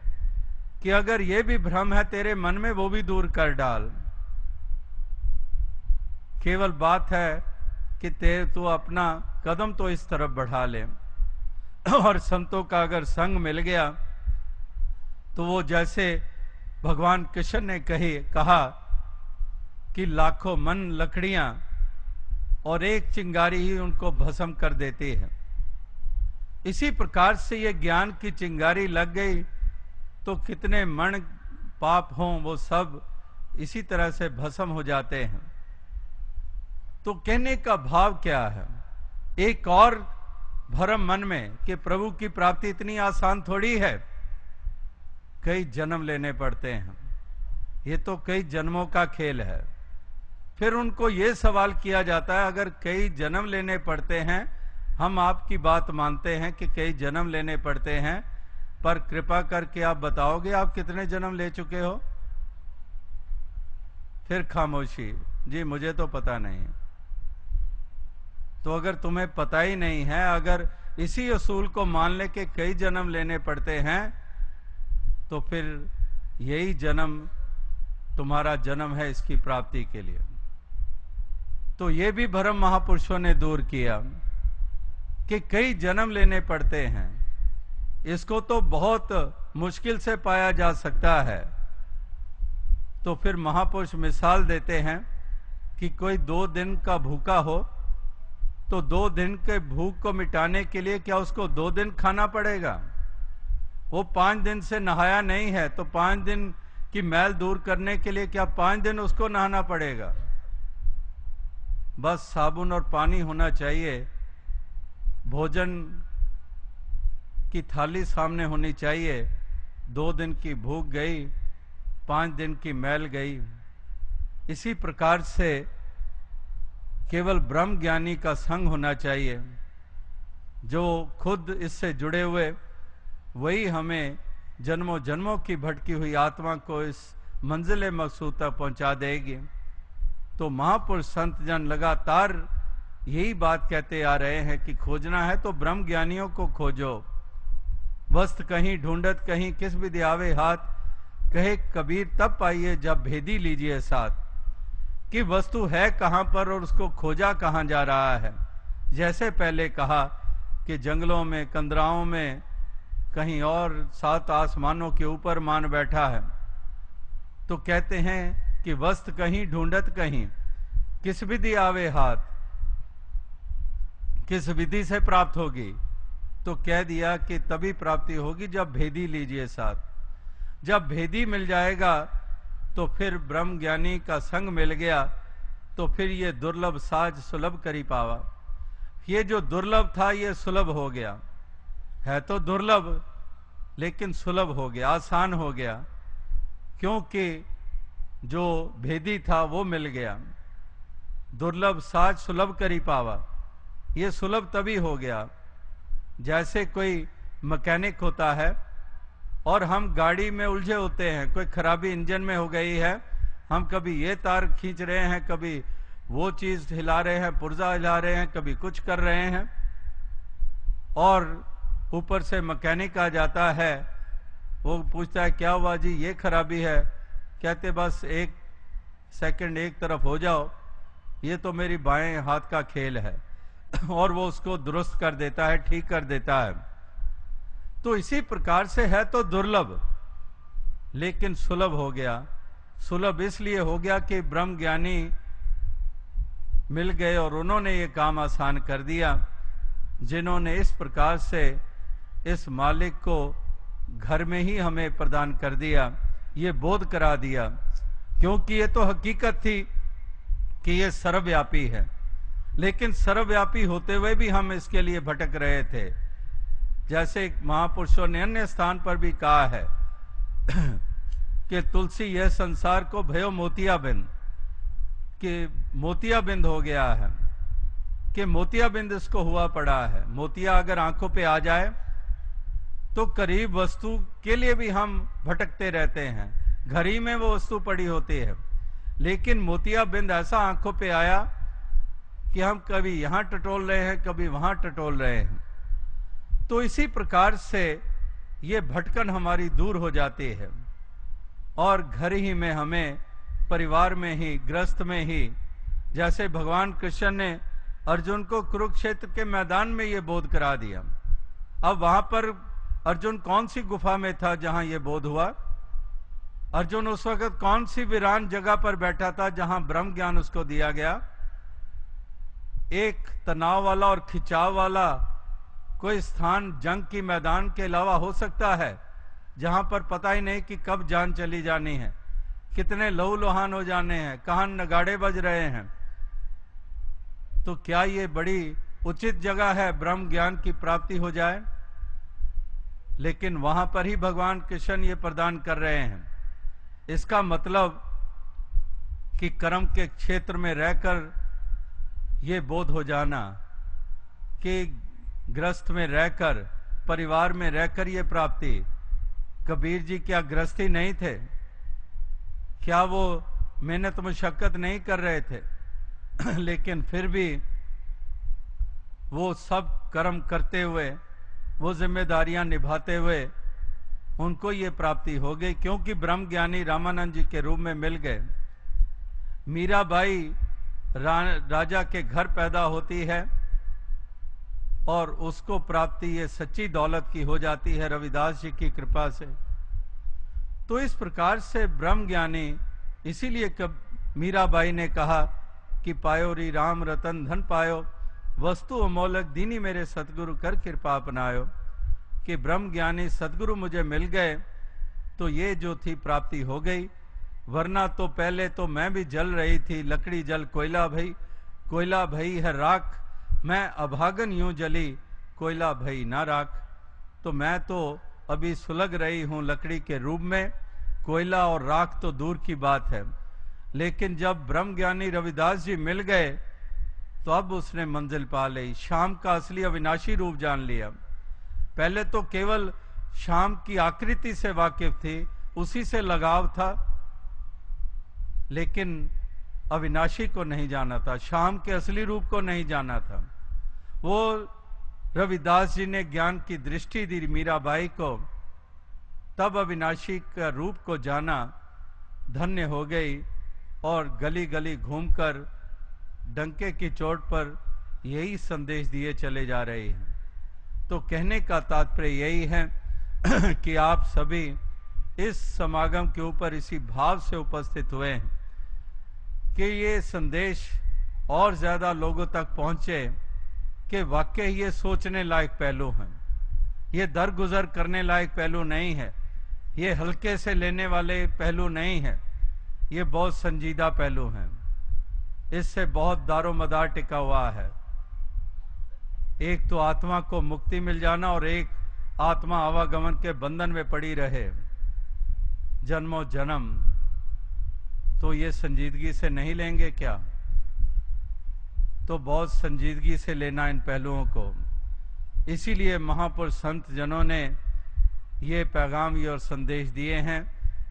कि अगर ये भी भ्रम है तेरे मन में, वो भी दूर कर डाल। केवल बात है कि तू अपना कदम तो इस तरफ बढ़ा ले, और संतों का अगर संग मिल गया तो वो जैसे भगवान कृष्ण ने कहा कि लाखों मन लकड़ियां और एक चिंगारी ही उनको भस्म कर देती है। इसी प्रकार से ये ज्ञान की चिंगारी लग गई तो कितने मण पाप हों वो सब इसी तरह से भस्म हो जाते हैं। तो कहने का भाव क्या है, एक और भरम मन में कि प्रभु की प्राप्ति इतनी आसान थोड़ी है, कई जन्म लेने पड़ते हैं, ये तो कई जन्मों का खेल है। फिर उनको ये सवाल किया जाता है, अगर कई जन्म लेने पड़ते हैं, हम आपकी बात मानते हैं कि कई जन्म लेने पड़ते हैं, पर कृपा करके आप बताओगे आप कितने जन्म ले चुके हो? फिर खामोशी, जी मुझे तो पता नहीं। तो अगर तुम्हें पता ही नहीं है, अगर इसी असूल को मान ले कि कई जन्म लेने पड़ते हैं, तो फिर यही जन्म तुम्हारा जन्म है इसकी प्राप्ति के लिए। तो ये भी भरम महापुरुषों ने दूर किया कि कई जन्म लेने पड़ते हैं। इसको तो बहुत मुश्किल से पाया जा सकता है। तो फिर महापुरुष मिसाल देते हैं कि कोई 2 दिन का भूखा हो, तो 2 दिन के भूख को मिटाने के लिए क्या उसको 2 दिन खाना पड़ेगा? वो 5 दिन से नहाया नहीं है, तो 5 दिन की मैल दूर करने के लिए क्या 5 दिन उसको नहाना पड़ेगा? बस साबुन और पानी होना चाहिए, भोजन की थाली सामने होनी चाहिए, 2 दिन की भूख गई, 5 दिन की मैल गई। इसी प्रकार से केवल ब्रह्म ज्ञानी का संग होना चाहिए, जो खुद इससे जुड़े हुए, वही हमें जन्मों जन्मों की भटकी हुई आत्मा को इस मंजिल मकसूद तक पहुंचा देगी। तो महापुरुष संत जन लगातार यही बात कहते आ रहे हैं कि खोजना है तो ब्रह्म ज्ञानियों को खोजो। वस्त कहीं ढूंढत कहीं किस विधि आवे हाथ, कहे कबीर तब पाइए जब भेदी लीजिए साथ। कि वस्तु है कहां पर और उसको खोजा कहां जा रहा है। जैसे पहले कहा कि जंगलों में, कंदराओं में, कहीं और 7 आसमानों के ऊपर मान बैठा है। तो कहते हैं कि वस्त कहीं ढूंढत कहीं किस विधि आवे हाथ, किस विधि से प्राप्त होगी? तो कह दिया कि तभी प्राप्ति होगी जब भेदी लीजिए साथ। जब भेदी मिल जाएगा तो फिर ब्रह्म ज्ञानी का संग मिल गया, तो फिर ये दुर्लभ साज सुलभ करी पावा। ये जो दुर्लभ था ये सुलभ हो गया, है तो दुर्लभ लेकिन सुलभ हो गया, आसान हो गया, क्योंकि जो भेदी था वो मिल गया। दुर्लभ साज सुलभ करी पावा, ये सुलभ तभी हो गया जैसे कोई मैकेनिक होता है और हम गाड़ी में उलझे होते हैं, कोई खराबी इंजन में हो गई है, हम कभी ये तार खींच रहे हैं, कभी वो चीज हिला रहे हैं, पुर्जा हिला रहे हैं, कभी कुछ कर रहे हैं, और ऊपर से मैकेनिक आ जाता है। वो पूछता है क्या हुआ जी, ये खराबी है? कहते बस 1 सेकंड एक तरफ हो जाओ, ये तो मेरी बाएं हाथ का खेल है और वो उसको दुरुस्त कर देता है, ठीक कर देता है। तो इसी प्रकार से है तो दुर्लभ लेकिन सुलभ हो गया। सुलभ इसलिए हो गया कि ब्रह्म ज्ञानी मिल गए और उन्होंने ये काम आसान कर दिया, जिन्होंने इस प्रकार से इस मालिक को घर में ही हमें प्रदान कर दिया, ये बोध करा दिया। क्योंकि ये तो हकीकत थी कि ये सर्वव्यापी है, लेकिन सर्वव्यापी होते हुए भी हम इसके लिए भटक रहे थे। जैसे महापुरुषों ने अन्य स्थान पर भी कहा है कि तुलसी यह संसार को भयो मोतियाबिंद, कि मोतियाबिंद हो गया है, कि मोतियाबिंद इसको हुआ पड़ा है। मोतिया अगर आंखों पे आ जाए तो करीब वस्तु के लिए भी हम भटकते रहते हैं, घर ही में वो वस्तु पड़ी होती है, लेकिन मोतियाबिंद ऐसा आंखों पे आया कि हम कभी यहां टटोल रहे हैं, कभी वहां टटोल रहे हैं। तो इसी प्रकार से ये भटकन हमारी दूर हो जाती है और घर ही में हमें, परिवार में ही, गृहस्थ में ही, जैसे भगवान कृष्ण ने अर्जुन को कुरुक्षेत्र के मैदान में ये बोध करा दिया। अब वहां पर अर्जुन कौन सी गुफा में था जहां ये बोध हुआ? अर्जुन उस वक्त कौन सी वीरान जगह पर बैठा था जहां ब्रह्म ज्ञान उसको दिया गया? एक तनाव वाला और खिंचाव वाला कोई स्थान जंग की मैदान के अलावा हो सकता है जहां पर पता ही नहीं कि कब जान चली जानी है, कितने लहूलुहान हो जाने हैं, कहां नगाड़े बज रहे हैं। तो क्या ये बड़ी उचित जगह है ब्रह्म ज्ञान की प्राप्ति हो जाए? लेकिन वहां पर ही भगवान कृष्ण ये प्रदान कर रहे हैं। इसका मतलब कि कर्म के क्षेत्र में रहकर ये बोध हो जाना कि गृहस्थ में रहकर, परिवार में रहकर ये प्राप्ति। कबीर जी क्या गृहस्थी नहीं थे? क्या वो मेहनत मशक्कत नहीं कर रहे थे? लेकिन फिर भी वो सब कर्म करते हुए, वो जिम्मेदारियां निभाते हुए उनको ये प्राप्ति हो गई, क्योंकि ब्रह्म ज्ञानी रामानंद जी के रूप में मिल गए। मीराबाई राजा के घर पैदा होती है और उसको प्राप्ति ये सच्ची दौलत की हो जाती है रविदास जी की कृपा से। तो इस प्रकार से ब्रह्म ज्ञानी, इसीलिए मीराबाई ने कहा कि पायो री राम रतन धन पायो, वस्तु अमोलक दीनी मेरे सतगुरु कर कृपा अपनायो। कि ब्रह्म ज्ञानी सतगुरु मुझे मिल गए तो ये जो थी प्राप्ति हो गई, वरना तो पहले तो मैं भी जल रही थी, लकड़ी जल कोयला भई, कोयला भई है राख, मैं अभागन यूं जली, कोयला भई ना राख। तो मैं तो अभी सुलग रही हूं लकड़ी के रूप में, कोयला और राख तो दूर की बात है। लेकिन जब ब्रह्म ज्ञानी रविदास जी मिल गए तो अब उसने मंजिल पा ली, शाम का असली अविनाशी रूप जान लिया। पहले तो केवल शाम की आकृति से वाकिफ थी, उसी से लगाव था, लेकिन अविनाशी को नहीं जाना था, शाम के असली रूप को नहीं जाना था। वो रविदास जी ने ज्ञान की दृष्टि दी मीराबाई को, तब अविनाशी का रूप को जाना, धन्य हो गई और गली गली घूमकर डंके की चोट पर यही संदेश दिए चले जा रहे हैं। तो कहने का तात्पर्य यही है कि आप सभी इस समागम के ऊपर इसी भाव से उपस्थित हुए हैं कि ये संदेश और ज्यादा लोगों तक पहुंचे कि वाकई ये सोचने लायक पहलू हैं, ये दरगुजर करने लायक पहलू नहीं है, ये हल्के से लेने वाले पहलू नहीं है, ये बहुत संजीदा पहलू हैं। इससे बहुत दारोमदार टिका हुआ है। एक तो आत्मा को मुक्ति मिल जाना और एक आत्मा आवागमन के बंधन में पड़ी रहे जन्मों जन्म। तो ये संजीदगी से नहीं लेंगे क्या? तो बहुत संजीदगी से लेना इन पहलुओं को। इसीलिए महापुरुष संत जनों ने ये पैगाम और संदेश दिए हैं,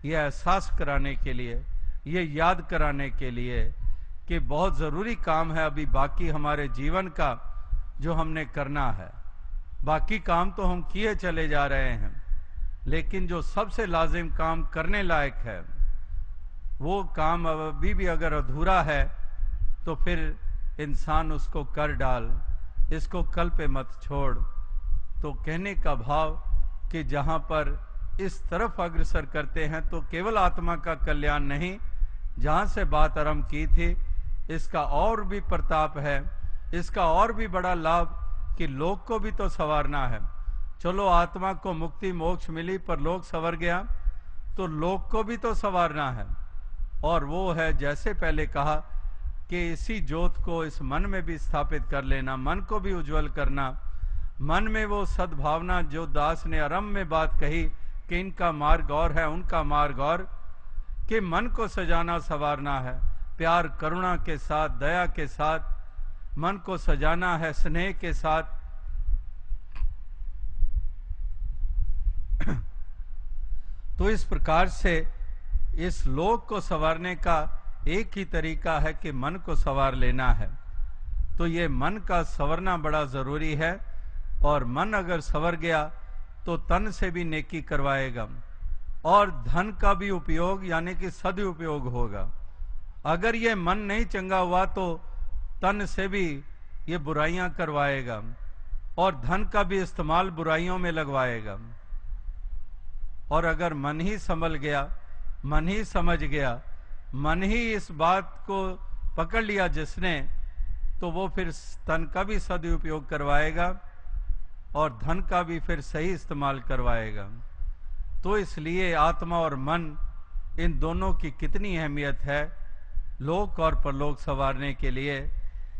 ये एहसास कराने के लिए, ये याद कराने के लिए कि बहुत ज़रूरी काम है अभी बाकी हमारे जीवन का जो हमने करना है। बाकी काम तो हम किए चले जा रहे हैं, लेकिन जो सबसे लाजिम काम करने लायक है वो काम अभी भी अगर अधूरा है तो फिर इंसान उसको कर डाल, इसको कल पे मत छोड़। तो कहने का भाव कि जहाँ पर इस तरफ अग्रसर करते हैं तो केवल आत्मा का कल्याण नहीं, जहाँ से बात आरंभ की थी इसका और भी प्रताप है, इसका और भी बड़ा लाभ कि लोक को भी तो संवारना है। चलो आत्मा को मुक्ति मोक्ष मिली पर लोक संवर गया, तो लोक को भी तो संवारना है। और वो है जैसे पहले कहा कि इसी ज्योत को इस मन में भी स्थापित कर लेना, मन को भी उज्जवल करना, मन में वो सद्भावना जो दास ने आरंभ में बात कही कि इनका मार्ग और है उनका मार्ग और, कि मन को सजाना संवारना है, प्यार करुणा के साथ, दया के साथ मन को सजाना है, स्नेह के साथ। तो इस प्रकार से इस लोक को संवारने का एक ही तरीका है कि मन को संवार लेना है। तो ये मन का संवरना बड़ा जरूरी है, और मन अगर संवर गया तो तन से भी नेकी करवाएगा और धन का भी उपयोग यानी कि सदुपयोग होगा। अगर ये मन नहीं चंगा हुआ तो तन से भी ये बुराइयां करवाएगा और धन का भी इस्तेमाल बुराइयों में लगवाएगा। और अगर मन ही संभल गया, मन ही समझ गया, मन ही इस बात को पकड़ लिया जिसने, तो वो फिर तन का भी सदुपयोग करवाएगा और धन का भी फिर सही इस्तेमाल करवाएगा। तो इसलिए आत्मा और मन, इन दोनों की कितनी अहमियत है लोक और परलोक संवारने के लिए।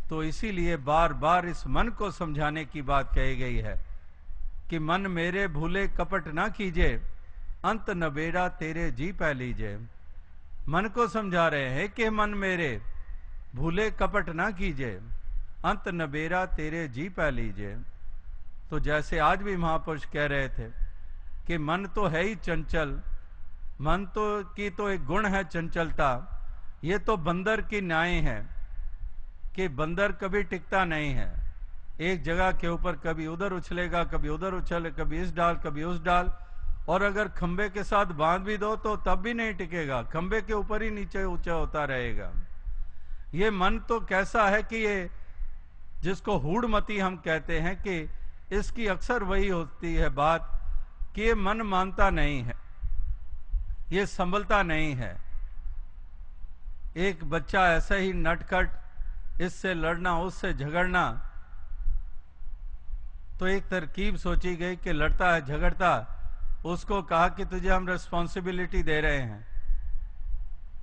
तो इसीलिए बार बार इस मन को समझाने की बात कही गई है कि मन मेरे भूले कपट ना कीजिए, अंत नबेड़ा तेरे जी पै लीजिए। मन को समझा रहे हैं कि मन मेरे भूले कपट ना कीजिए, अंत नबेड़ा तेरे जी पै लीजिए। तो जैसे आज भी महापुरुष कह रहे थे कि मन तो है ही चंचल, मन तो की तो एक गुण है चंचलता। ये तो बंदर की न्याय है कि बंदर कभी टिकता नहीं है, एक जगह के ऊपर कभी उधर उछलेगा, कभी उधर उछले, कभी इस डाल कभी उस डाल। और अगर खंबे के साथ बांध भी दो तो तब भी नहीं टिकेगा, खंबे के ऊपर ही नीचे ऊंचा होता रहेगा। ये मन तो कैसा है कि ये जिसको हूढ़मती हम कहते हैं, कि इसकी अक्सर वही होती है बात कि ये मन मानता नहीं है, ये संभलता नहीं है। एक बच्चा ऐसे ही नटखट, इससे लड़ना उससे झगड़ना, तो एक तरकीब सोची गई कि लड़ता है झगड़ता, उसको कहा कि तुझे हम रिस्पॉन्सिबिलिटी दे रहे हैं,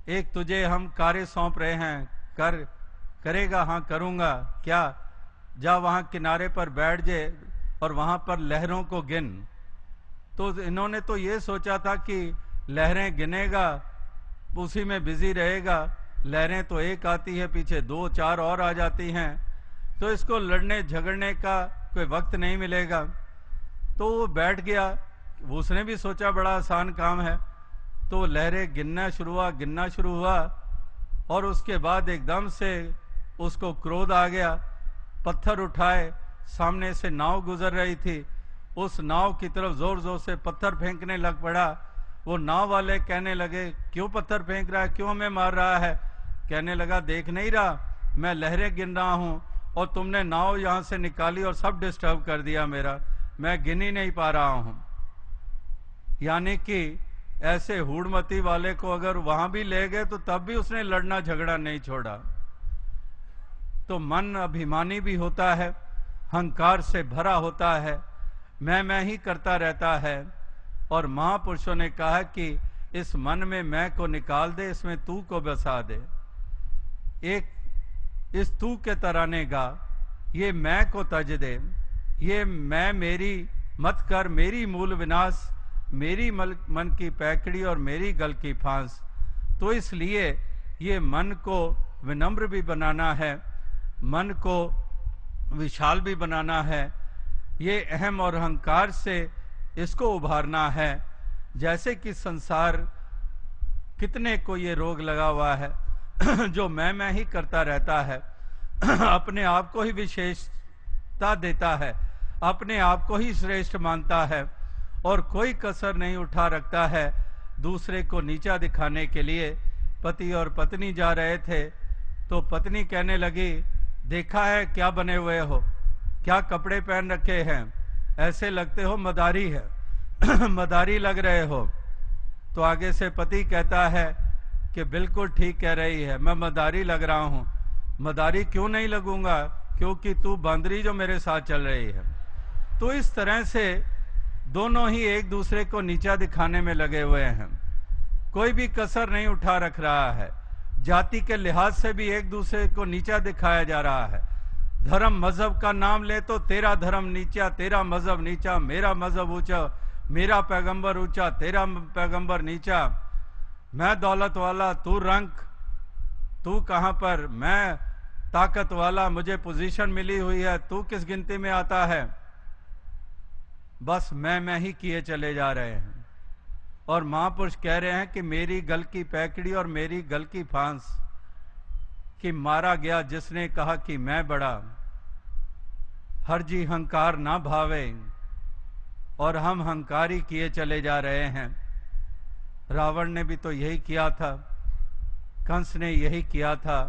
एक तुझे हम कार्य सौंप रहे हैं, करेगा? हाँ करूंगा। क्या? जा वहां किनारे पर बैठ जाए और वहां पर लहरों को गिन। तो इन्होंने तो ये सोचा था कि लहरें गिनेगा, उसी में बिजी रहेगा। लहरें तो एक आती है, पीछे 2-4 और आ जाती हैं, तो इसको लड़ने झगड़ने का कोई वक्त नहीं मिलेगा। तो वो बैठ गया, उसने भी सोचा बड़ा आसान काम है। तो लहरें गिनना शुरू हुआ और उसके बाद एकदम से उसको क्रोध आ गया। पत्थर उठाए, सामने से नाव गुजर रही थी, उस नाव की तरफ जोर जोर से पत्थर फेंकने लग पड़ा। वो नाव वाले कहने लगे, क्यों पत्थर फेंक रहा है, क्यों हमें मार रहा है? कहने लगा, देख नहीं रहा मैं लहरें गिन रहा हूं और तुमने नाव यहां से निकाली और सब डिस्टर्ब कर दिया मेरा, मैं गिन ही नहीं पा रहा हूं। यानी कि ऐसे हूढ़मती वाले को अगर वहां भी ले गए तो तब भी उसने लड़ना झगड़ा नहीं छोड़ा। तो मन अभिमानी भी होता है, अहंकार से भरा होता है, मैं ही करता रहता है। और महापुरुषों ने कहा कि इस मन में मैं को निकाल दे, इसमें तू को बसा दे। एक इस तू के तराने गा, ये मैं को तज दे, ये मैं मेरी मत कर, मेरी मूल विनाश, मेरी मन की पैकड़ी और मेरी गल की फांस। तो इसलिए ये मन को विनम्र भी बनाना है, मन को विशाल भी बनाना है, ये अहम और अहंकार से इसको उभारना है। जैसे कि संसार कितने को ये रोग लगा हुआ है जो मैं ही करता रहता है, अपने आप को ही विशेषता देता है, अपने आप को ही श्रेष्ठ मानता है और कोई कसर नहीं उठा रखता है दूसरे को नीचा दिखाने के लिए। पति और पत्नी जा रहे थे तो पत्नी कहने लगी, देखा है क्या बने हुए हो, क्या कपड़े पहन रखे हैं, ऐसे लगते हो मदारी है मदारी लग रहे हो। तो आगे से पति कहता है कि बिल्कुल ठीक कह रही है, मैं मदारी लग रहा हूं। मदारी क्यों नहीं लगूंगा, क्योंकि तू बांदरी जो मेरे साथ चल रही है। तो इस तरह से दोनों ही एक दूसरे को नीचा दिखाने में लगे हुए हैं, कोई भी कसर नहीं उठा रख रहा है। जाति के लिहाज से भी एक दूसरे को नीचा दिखाया जा रहा है। धर्म मजहब का नाम ले तो तेरा धर्म नीचा, तेरा मजहब नीचा, मेरा मजहब ऊंचा, मेरा पैगंबर ऊंचा, तेरा पैगंबर नीचा, मैं दौलत वाला, तू रंक, तू कहां पर, मैं ताकत वाला, मुझे पोजीशन मिली हुई है, तू किस गिनती में आता है। बस मैं ही किए चले जा रहे हैं। और महापुरुष कह रहे हैं कि मेरी गल की पैकड़ी और मेरी गल की फांस, कि मारा गया जिसने कहा कि मैं बड़ा। हर जी हंकार ना भावे, और हम हंकारी किए चले जा रहे हैं। रावण ने भी तो यही किया था, कंस ने यही किया था,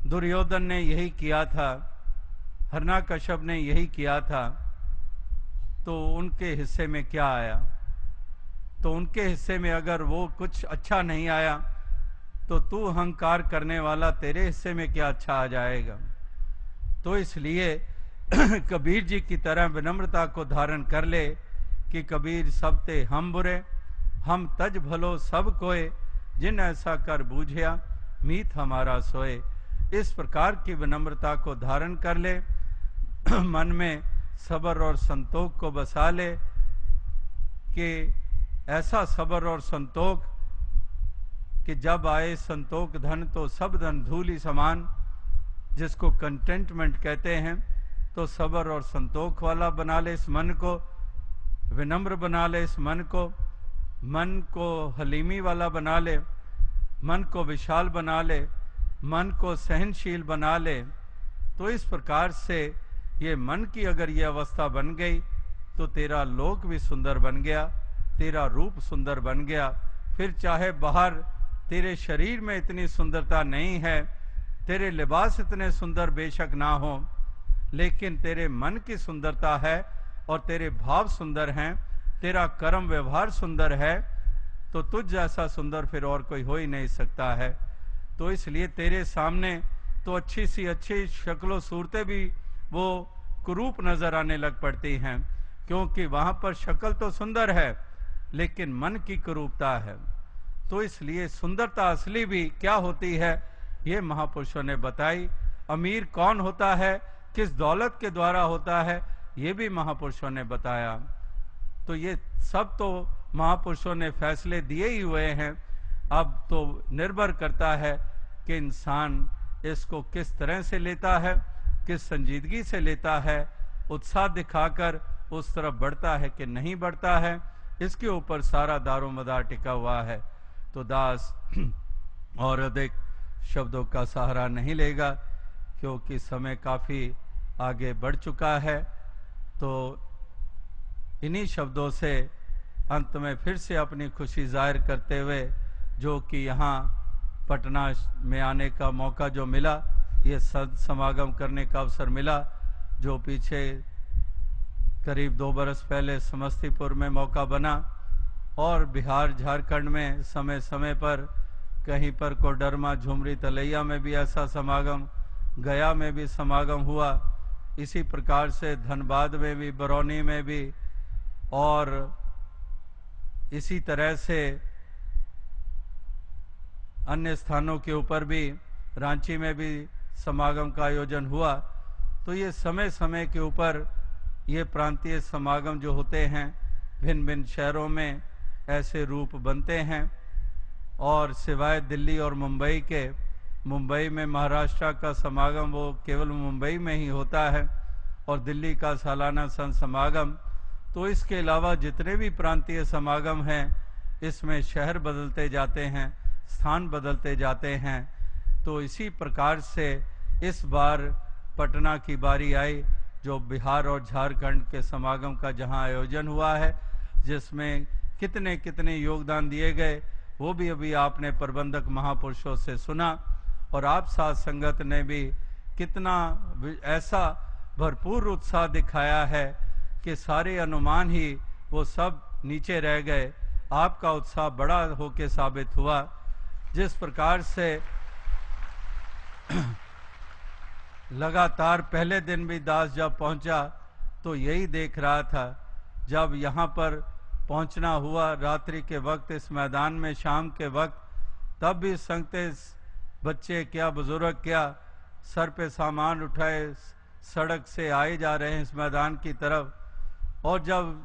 दुर्योधन ने यही किया था, हिरण्यकश्यप ने यही किया था। तो उनके हिस्से में क्या आया? तो उनके हिस्से में अगर वो कुछ अच्छा नहीं आया तो तू अहंकार करने वाला, तेरे हिस्से में क्या अच्छा आ जाएगा। तो इसलिए कबीर जी की तरह विनम्रता को धारण कर ले कि कबीर सब ते हम बुरे, हम तज भलो सब कोय, जिन ऐसा कर बूझिया मीत हमारा सोए। इस प्रकार की विनम्रता को धारण कर ले, मन में सब्र और संतोष को बसा ले कि ऐसा सब्र और संतोष कि जब आए संतोष धन तो सब धन धूलि समान, जिसको कंटेंटमेंट कहते हैं। तो सब्र और संतोष वाला बना ले इस मन को, विनम्र बना ले इस मन को हलीमी वाला बना ले, मन को विशाल बना ले, मन को सहनशील बना ले। तो इस प्रकार से ये मन की अगर ये अवस्था बन गई तो तेरा लोक भी सुंदर बन गया, तेरा रूप सुंदर बन गया। फिर चाहे बाहर तेरे शरीर में इतनी सुंदरता नहीं है, तेरे लिबास इतने सुंदर बेशक ना हो, लेकिन तेरे मन की सुंदरता है और तेरे भाव सुंदर हैं, तेरा कर्म व्यवहार सुंदर है, तो तुझ जैसा सुंदर फिर और कोई हो ही नहीं सकता है। तो इसलिए तेरे सामने तो अच्छी सी अच्छी शक्लों सूरतें भी वो कुरूप नजर आने लग पड़ती हैं, क्योंकि वहां पर शक्ल तो सुंदर है लेकिन मन की कुरूपता है। तो इसलिए सुंदरता असली भी क्या होती है ये महापुरुषों ने बताई। अमीर कौन होता है, किस दौलत के द्वारा होता है, ये भी महापुरुषों ने बताया। तो ये सब तो महापुरुषों ने फैसले दिए ही हुए हैं। अब तो निर्भर करता है कि इंसान इसको किस तरह से लेता है, किस संजीदगी से लेता है, उत्साह दिखाकर उस तरफ बढ़ता है कि नहीं बढ़ता है, इसके ऊपर सारा दारोमदार टिका हुआ है। तो दास और अधिक शब्दों का सहारा नहीं लेगा क्योंकि समय काफ़ी आगे बढ़ चुका है। तो इन्हीं शब्दों से अंत में फिर से अपनी खुशी जाहिर करते हुए, जो कि यहाँ पटना में आने का मौका जो मिला, ये समागम करने का अवसर मिला, जो पीछे करीब 2 बरस पहले समस्तीपुर में मौका बना, और बिहार झारखंड में समय समय पर कहीं पर कोडरमा झुमरी तलैया में भी ऐसा समागम, गया में भी समागम हुआ, इसी प्रकार से धनबाद में भी, बरौनी में भी, और इसी तरह से अन्य स्थानों के ऊपर भी, रांची में भी समागम का आयोजन हुआ। तो ये समय समय के ऊपर ये प्रांतीय समागम जो होते हैं भिन्न भिन्न शहरों में ऐसे रूप बनते हैं। और सिवाय दिल्ली और मुंबई के, मुंबई में महाराष्ट्र का समागम वो केवल मुंबई में ही होता है, और दिल्ली का सालाना संत समागम। तो इसके अलावा जितने भी प्रांतीय समागम हैं इसमें शहर बदलते जाते हैं, स्थान बदलते जाते हैं। तो इसी प्रकार से इस बार पटना की बारी आई, जो बिहार और झारखंड के समागम का जहां आयोजन हुआ है, जिसमें कितने कितने योगदान दिए गए वो भी अभी आपने प्रबंधक महापुरुषों से सुना, और आप साथ संगत ने भी कितना ऐसा भरपूर उत्साह दिखाया है कि सारे अनुमान ही वो सब नीचे रह गए। आपका उत्साह बड़ा होके साबित हुआ। जिस प्रकार से लगातार पहले दिन भी दास जब पहुंचा तो यही देख रहा था, जब यहाँ पर पहुंचना हुआ रात्रि के वक्त इस मैदान में, शाम के वक्त, तब भी संगते बच्चे क्या बुजुर्ग क्या सर पे सामान उठाए सड़क से आए जा रहे हैं इस मैदान की तरफ। और जब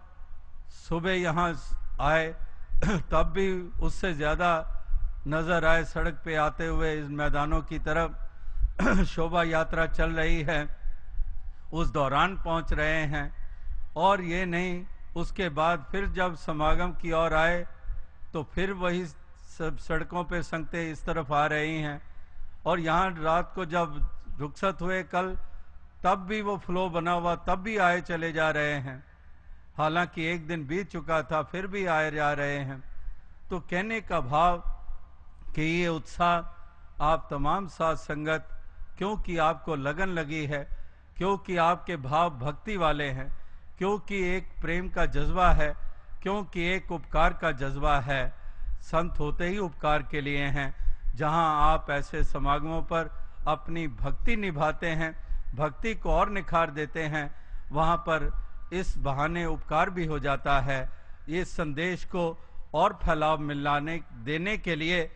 सुबह यहाँ आए तब भी उससे ज़्यादा नज़र आए सड़क पे आते हुए इस मैदानों की तरफ। शोभा यात्रा चल रही है, उस दौरान पहुँच रहे हैं। और ये नहीं, उसके बाद फिर जब समागम की ओर आए तो फिर वही सब सड़कों पे संगते इस तरफ आ रही हैं। और यहाँ रात को जब रुखसत हुए कल, तब भी वो फ्लो बना हुआ, तब भी आए चले जा रहे हैं। हालांकि एक दिन बीत चुका था, फिर भी आए जा रहे हैं। तो कहने का भाव कि ये उत्साह आप तमाम साथ संगत, क्योंकि आपको लगन लगी है, क्योंकि आपके भाव भक्ति वाले हैं, क्योंकि एक प्रेम का जज्बा है, क्योंकि एक उपकार का जज्बा है। संत होते ही उपकार के लिए हैं। जहां आप ऐसे समागमों पर अपनी भक्ति निभाते हैं, भक्ति को और निखार देते हैं, वहाँ पर इस बहाने उपकार भी हो जाता है। इस संदेश को और फैलाव मिलाने देने के लिए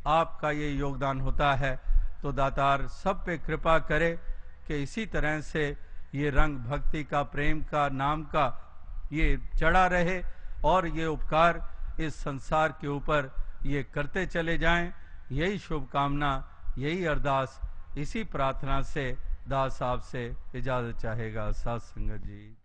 आपका ये योगदान होता है। तो दातार सब पे कृपा करे कि इसी तरह से ये रंग भक्ति का, प्रेम का, नाम का ये चढ़ा रहे और ये उपकार इस संसार के ऊपर ये करते चले जाएं। यही शुभकामना, यही अरदास, इसी प्रार्थना से दास साहब से इजाजत चाहेगा। साथ संगत जी।